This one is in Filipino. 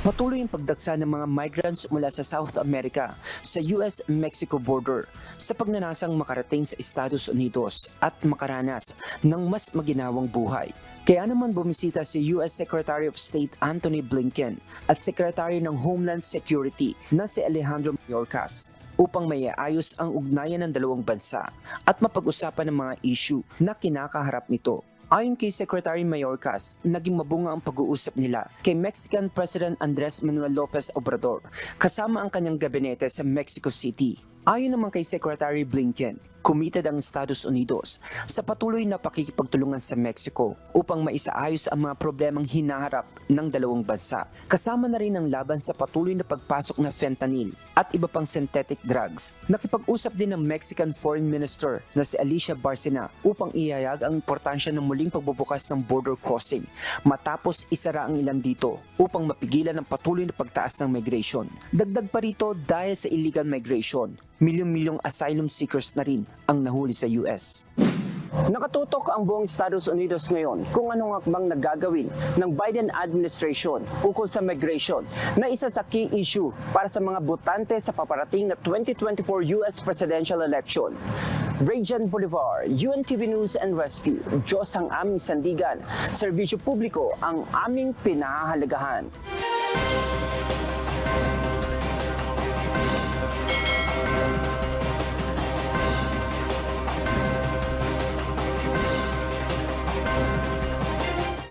Patuloy ang pagdagsa ng mga migrants mula sa South America sa US-Mexico border sa pagnanasang makarating sa Estados Unidos at makaranas ng mas maginawang buhay. Kaya naman bumisita si US Secretary of State Antony Blinken at Secretary ng Homeland Security na si Alejandro Mayorkas upang maiayos ang ugnayan ng dalawang bansa at mapag-usapan ng mga issue na kinakaharap nito. Ayon kay Secretary Mayorkas, naging mabunga ang pag-uusap nila kay Mexican President Andres Manuel Lopez Obrador kasama ang kanyang gabinete sa Mexico City. Ayon naman kay Secretary Blinken, committed ang Estados Unidos sa patuloy na pakikipagtulungan sa Mexico upang maisaayos ang mga problemang hinaharap ng dalawang bansa. Kasama na rin ang laban sa patuloy na pagpasok na fentanyl at iba pang synthetic drugs. Nakipag-usap din ng Mexican Foreign Minister na si Alicia Bárcena upang ihayag ang importansya ng muling pagbubukas ng border crossing matapos isara ang ilan dito upang mapigilan ang patuloy na pagtaas ng migration. Dagdag pa rito dahil sa illegal migration, milyong-milyong asylum seekers na rin ang nahuli sa US. Nakatutok ang buong Estados Unidos ngayon kung anong hakbang na gagawin ng Biden administration ukol sa migration na isa sa key issue para sa mga botante sa paparating na 2024 US presidential election. Rayjan Bolivar, UNTV News and Rescue. Diyos ang aming sandigan, serbisyo publiko ang aming pinahahalagahan.